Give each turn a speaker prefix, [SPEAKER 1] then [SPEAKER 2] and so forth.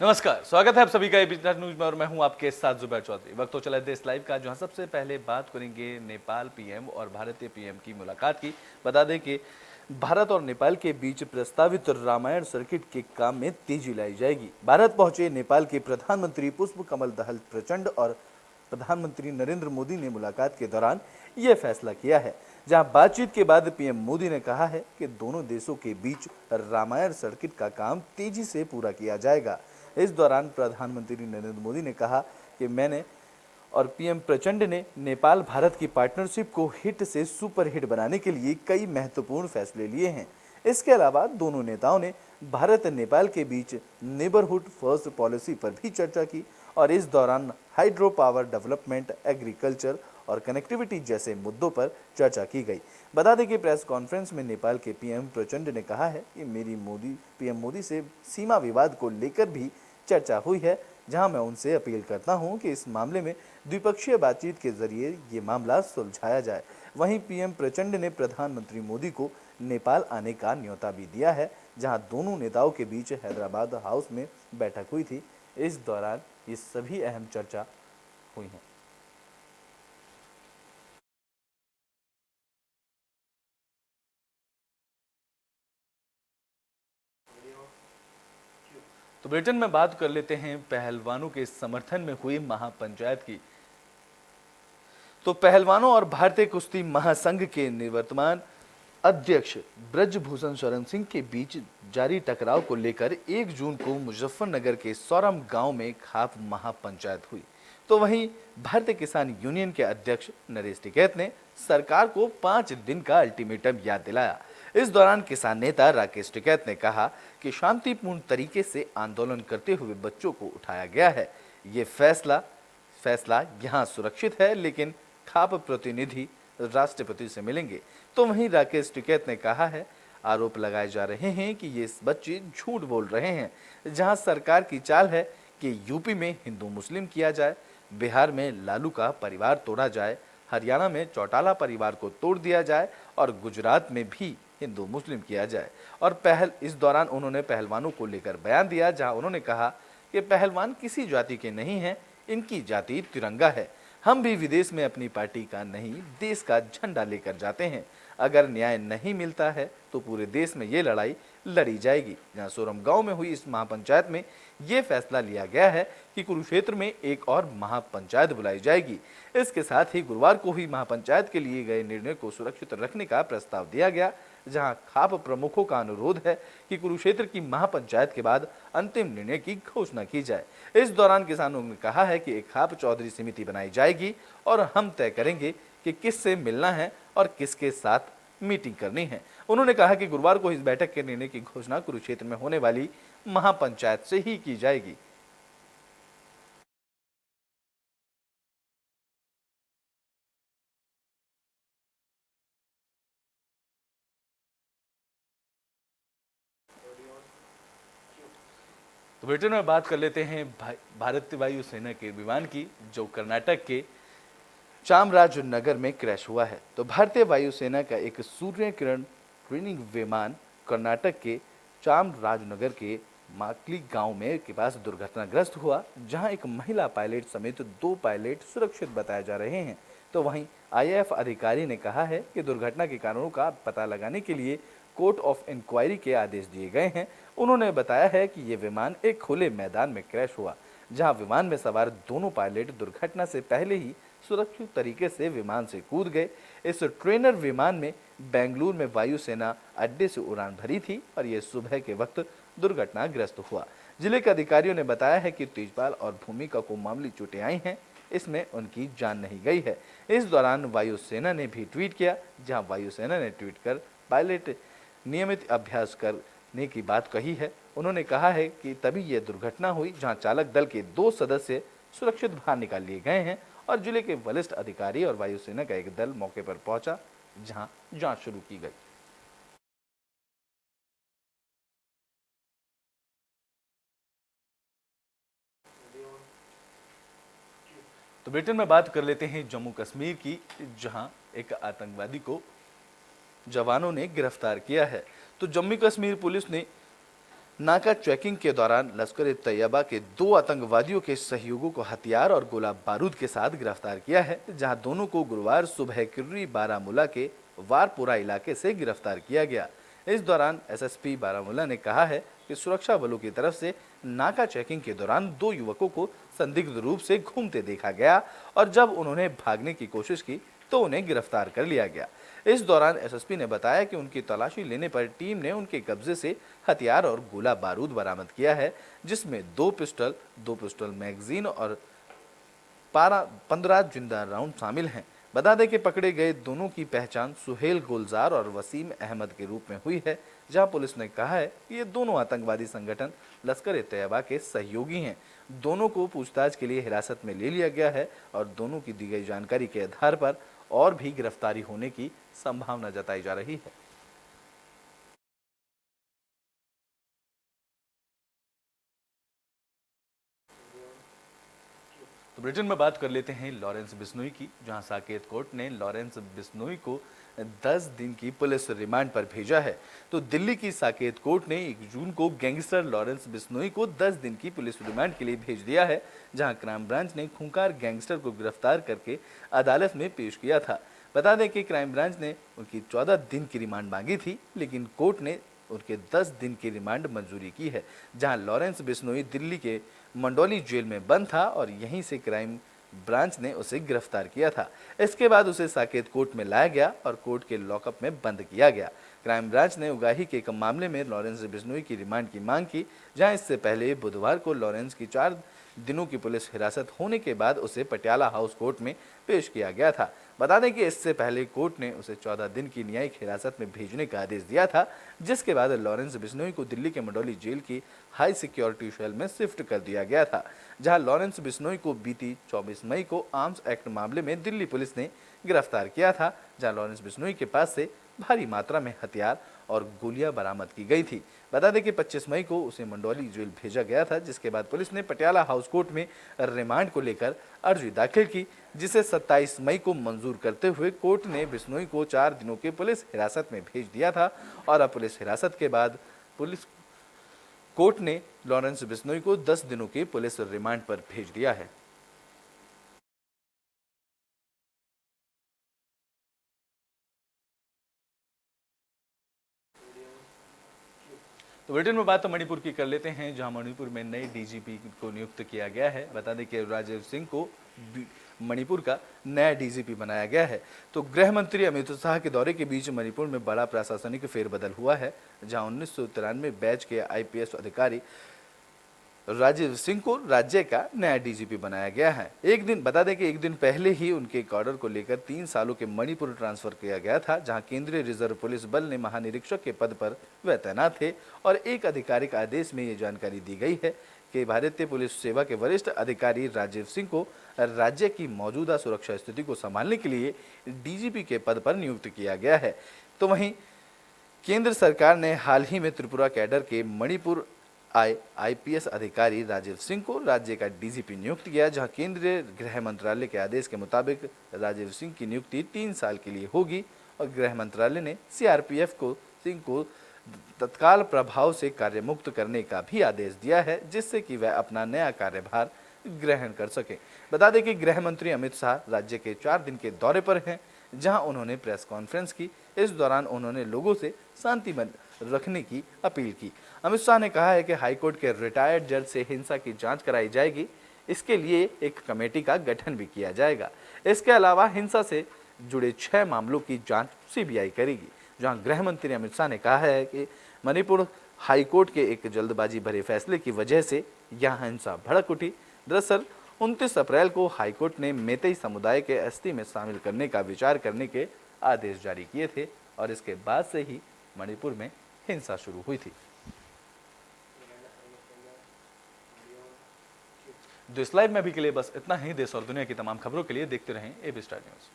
[SPEAKER 1] नमस्कार, स्वागत है आप सभी का एबीपी न्यूज में और मैं हूं आपके साथ जुबैर चौधरी। वक्त तो चला देश लाइव का, जहां सबसे पहले बात करेंगे नेपाल पीएम और भारतीय पीएम की मुलाकात की। बता दें कि भारत और नेपाल के बीच प्रस्तावित रामायण सर्किट के काम में तेजी लाई जाएगी। भारत पहुंचे नेपाल के प्रधानमंत्री पुष्प कमल दहल प्रचंड और प्रधानमंत्री नरेंद्र मोदी ने मुलाकात के दौरान यह फैसला किया है, जहां बातचीत के बाद पीएम मोदी ने कहा है कि दोनों देशों के बीच रामायण सर्किट का काम तेजी से पूरा किया जाएगा। इस दौरान प्रधानमंत्री नरेंद्र मोदी ने कहा कि मैंने और पीएम प्रचंड ने नेपाल भारत की पार्टनरशिप को हिट से सुपर हिट बनाने के लिए कई महत्वपूर्ण फैसले लिए हैं। इसके अलावा दोनों नेताओं ने भारत नेपाल के बीच नेबरहुड फर्स्ट पॉलिसी पर भी चर्चा की और इस दौरान हाइड्रो पावर डेवलपमेंट, एग्रीकल्चर और कनेक्टिविटी जैसे मुद्दों पर चर्चा की गई। बता दें कि प्रेस कॉन्फ्रेंस में नेपाल के पीएम प्रचंड ने कहा है कि पीएम मोदी से सीमा विवाद को लेकर भी चर्चा हुई है, जहां मैं उनसे अपील करता हूं कि इस मामले में द्विपक्षीय बातचीत के जरिए ये मामला सुलझाया जाए। वहीं पीएम प्रचंड ने प्रधानमंत्री मोदी को नेपाल आने का न्योता भी दिया है, जहां दोनों नेताओं के बीच हैदराबाद हाउस में बैठक हुई थी। इस दौरान ये सभी अहम चर्चा हुई है। तो ब्रिटेन में बात कर लेते हैं पहलवानों के समर्थन में हुई महापंचायत की। तो पहलवानों और भारतीय कुश्ती महासंघ के निवर्तमान अध्यक्ष ब्रजभूषण शरण सिंह के बीच जारी टकराव को लेकर 1 जून को मुजफ्फरनगर के सौरम गांव में खाप महापंचायत हुई। तो वहीं भारतीय किसान यूनियन के अध्यक्ष नरेश टिकैत ने सरकार को 5 दिन का अल्टीमेटम याद दिलाया। इस दौरान किसान नेता राकेश टिकैत ने कहा कि शांतिपूर्ण तरीके से आंदोलन करते हुए बच्चों को उठाया गया है। ये फैसला यहाँ सुरक्षित है, लेकिन खाप प्रतिनिधि राष्ट्रपति से मिलेंगे। तो वहीं राकेश टिकैत ने कहा है, आरोप लगाए जा रहे हैं कि ये बच्चे झूठ बोल रहे हैं, जहां सरकार की चाल है कि यूपी में हिंदू मुस्लिम किया जाए, बिहार में लालू का परिवार तोड़ा जाए, हरियाणा में चौटाला परिवार को तोड़ दिया जाए और गुजरात में भी हिंदू मुस्लिम किया जाए। और इस दौरान उन्होंने पहलवानों को लेकर बयान दिया, जहां उन्होंने कहा कि पहलवान किसी जाति के नहीं हैं, इनकी जाति तिरंगा है। हम भी विदेश में अपनी पार्टी का नहीं, देश का झंडा लेकर जाते हैं। अगर न्याय नहीं मिलता है तो पूरे देश में ये लड़ाई लड़ी जाएगी। जहां सोरम गांव में हुई इस महापंचायत में ये फैसला लिया गया है कि कुरुक्षेत्र में एक और महापंचायत बुलाई जाएगी। इसके साथ ही गुरुवार को हुई महापंचायत के लिए गए निर्णय को सुरक्षित रखने का प्रस्ताव दिया गया, जहां खाप प्रमुखों का अनुरोध है कि कुरुक्षेत्र की महापंचायत के बाद अंतिम निर्णय की घोषणा की जाए। इस दौरान किसानों ने कहा है कि एक खाप चौधरी समिति बनाई जाएगी और हम तय करेंगे कि किससे मिलना है और किसके साथ मीटिंग करनी है। उन्होंने कहा कि गुरुवार को इस बैठक के निर्णय की घोषणा कुरुक्षेत्र में होने वाली महापंचायत से ही की जाएगी। तो ब्रिटेन में बात कर लेते हैं भारतीय वायुसेना के विमान की, जो कर्नाटक के चामराजनगर में क्रैश हुआ है। तो भारतीय वायुसेना का एक सूर्य किरण ट्रेनिंग विमान कर्नाटक के चामराजनगर के माकली गांव में के पास दुर्घटनाग्रस्त हुआ, जहां एक महिला पायलट समेत 2 पायलट सुरक्षित बताए जा रहे हैं। तो वहीं आईएएफ अधिकारी ने कहा है कि दुर्घटना के कारणों का पता लगाने के लिए कोर्ट ऑफ इंक्वायरी के आदेश दिए गए हैं। उन्होंने बताया है कि ये विमान एक खुले मैदान में क्रैश हुआ, जहां विमान में सवार दोनों पायलट दुर्घटना से पहले ही सुरक्षित तरीके से विमान से कूद गए। इस ट्रेनर विमान में बेंगलुरु में वायुसेना अड्डे से उड़ान भरी थी और यह सुबह के वक्त दुर्घटनाग्रस्त हुआ। जिले के अधिकारियों ने बताया है कि तेजपाल और भूमिका को मामूली चोटें आई हैं, इसमें उनकी जान नहीं गई है। इस दौरान वायुसेना ने भी ट्वीट किया, जहां वायुसेना ने ट्वीट कर पायलट नियमित अभ्यास करने की बात कही है। उन्होंने कहा है कि तभी यह दुर्घटना हुई, जहां चालक दल के 2 सदस्य सुरक्षित बाहर निकाल लिए गए हैं और जिले के वरिष्ठ अधिकारी और वायुसेना का एक दल मौके पर पहुंचा, जहां जांच शुरू की गई। तो ब्रिटेन में बात कर लेते हैं जम्मू कश्मीर की, जहां एक आतंकवादी को जवानों ने गिरफ्तार किया है। तो जम्मू कश्मीर पुलिस ने नाका चेकिंग के दौरान लश्कर-ए-तैयबा के 2 आतंकवादियों के सहयोगियों को हथियार और गोला बारूद के साथ गिरफ्तार किया है, जहां दोनों को गुरुवार सुबह किर्री बारामूला के वारपोरा इलाके से गिरफ्तार किया गया। इस दौरान एसएसपी बारामूला ने कहा है कि सुरक्षा बलों की तरफ से नाका चेकिंग के दौरान 2 युवकों को संदिग्ध रूप से घूमते देखा गया और जब उन्होंने भागने की कोशिश की तो उन्हें गिरफ्तार कर लिया गया। इस दौरान एसएसपी ने बताया कि उनकी तलाशी लेने पर टीम ने उनके कब्जे से हथियार और गोला बारूद बरामद किया है, जिसमें 2 पिस्टल मैगजीन और 15 जिंदा राउंड शामिल हैं। बता दें कि पकड़े गए दोनों की पहचान सुहेल गुलजार और वसीम अहमद के रूप में हुई है, जहां पुलिस ने कहा है कि ये दोनों आतंकवादी संगठन लश्कर-ए-तैयबा के सहयोगी हैं। दोनों को पूछताछ के लिए हिरासत में ले लिया गया है और दोनों की दी गई जानकारी के आधार पर और भी गिरफ्तारी होने की संभावना जताई जा रही है। तो ब्रिटेन में बात कर लेते हैं लॉरेंस बिश्नोई की, जहां साकेत कोर्ट ने लॉरेंस बिश्नोई को 10 दिन की पुलिस रिमांड पर भेजा है। तो दिल्ली की साकेत कोर्ट ने 1 जून को गैंगस्टर लॉरेंस बिश्नोई को 10 दिन की पुलिस रिमांड के लिए भेज दिया है, जहां क्राइम ब्रांच ने खूंखार गैंगस्टर को गिरफ्तार करके अदालत में पेश किया था। बता दें कि क्राइम ब्रांच ने उनकी 14 दिन की रिमांड मांगी थी, लेकिन कोर्ट ने उनके 10 दिन की रिमांड मंजूरी की है, जहां लॉरेंस बिश्नोई दिल्ली के मंडौली जेल में बंद था और यहीं से क्राइम ब्रांच ने उसे गिरफ्तार किया था। इसके बाद उसे साकेत कोर्ट में लाया गया और कोर्ट के लॉकअप में बंद किया गया। क्राइम ब्रांच ने उगाही के एक मामले में लॉरेंस बिश्नोई की रिमांड की मांग की, जहां इससे पहले बुधवार को लॉरेंस की 4 दिनों की पुलिस हिरासत होने के बाद उसे पटियाला हाउस कोर्ट में पेश किया गया था। बता दें कि इससे पहले कोर्ट ने उसे 14 दिन की न्यायिक हिरासत में भेजने का आदेश दिया था, जिसके बाद लॉरेंस बिश्नोई को दिल्ली के मंडौली जेल की हाई सिक्योरिटी सेल में शिफ्ट कर दिया गया था, जहां लॉरेंस बिश्नोई को बीती 24 मई को आर्म्स एक्ट मामले में दिल्ली पुलिस ने गिरफ्तार किया था, जहां लॉरेंस बिश्नोई के पास से भारी मात्रा में हथियार और गोलियां बरामद की गई थी। बता दें कि 25 मई को उसे मंडौली जेल भेजा गया था, जिसके बाद पुलिस ने पटियाला हाउस कोर्ट में रिमांड को लेकर अर्जी दाखिल की, जिसे 27 मई को मंजूर करते हुए कोर्ट ने बिश्नोई को 4 दिनों की पुलिस हिरासत में भेज दिया था और अब पुलिस हिरासत के बाद कोर्ट ने लॉरेंस बिश्नोई को 10 दिनों की पुलिस रिमांड पर भेज दिया है। तो ब्रिटेन में बात तो मणिपुर की कर लेते हैं, जहां मणिपुर में नए डीजीपी को नियुक्त किया गया है। बता दें कि राजीव सिंह को मणिपुर का नया डीजीपी बनाया गया है। तो गृह मंत्री अमित शाह के दौरे के बीच मणिपुर में बड़ा प्रशासनिक फेरबदल हुआ है, जहां 1993 बैच के आईपीएस अधिकारी राजीव सिंह को राज्य का नया डीजीपी बनाया गया है। बता दें कि एक दिन पहले ही उनके ऑर्डर को लेकर 3 सालों के मणिपुर ट्रांसफर किया गया था, जहां केंद्रीय रिजर्व पुलिस बल ने महानिरीक्षक के पद पर वह तैनात थे और एक आधिकारिक आदेश में ये जानकारी दी गई है कि भारतीय पुलिस सेवा के वरिष्ठ अधिकारी राजीव सिंह को राज्य की मौजूदा सुरक्षा स्थिति को संभालने के लिए डीजीपी के पद पर नियुक्त किया गया है। तो वहीं केंद्र सरकार ने हाल ही में त्रिपुरा कैडर के मणिपुर आईपीएस अधिकारी राजीव सिंह को राज्य का डीजीपी नियुक्त किया, जहां केंद्रीय गृह मंत्रालय के आदेश के मुताबिक राजीव सिंह की नियुक्ति 3 साल के लिए होगी और गृह मंत्रालय ने सीआरपीएफ को सिंह को तत्काल प्रभाव से कार्यमुक्त करने का भी आदेश दिया है, जिससे कि वह अपना नया कार्यभार ग्रहण कर सके। बता दें कि गृह मंत्री अमित शाह राज्य के 4 दिन के दौरे पर हैं, जहां उन्होंने प्रेस कॉन्फ्रेंस की। इस दौरान उन्होंने लोगों से शांति रखने की अपील की। अमित शाह ने कहा है कि हाईकोर्ट के रिटायर्ड जज से हिंसा की जांच कराई जाएगी, इसके लिए एक कमेटी का गठन भी किया जाएगा। इसके अलावा हिंसा से जुड़े 6 मामलों की जांच सीबीआई करेगी। जहां गृह मंत्री अमित शाह ने कहा है कि मणिपुर हाईकोर्ट के एक जल्दबाजी भरे फैसले की वजह से यहां हिंसा भड़क उठी। दरअसल 29 अप्रैल को हाईकोर्ट ने मेतई समुदाय के एसटी में शामिल करने का विचार करने के आदेश जारी किए थे और इसके बाद से ही मणिपुर में हिंसा शुरू हुई थी। इस लाइव में अभी के लिए बस इतना ही। देश और दुनिया की तमाम खबरों के लिए देखते रहें एबी स्टार न्यूज।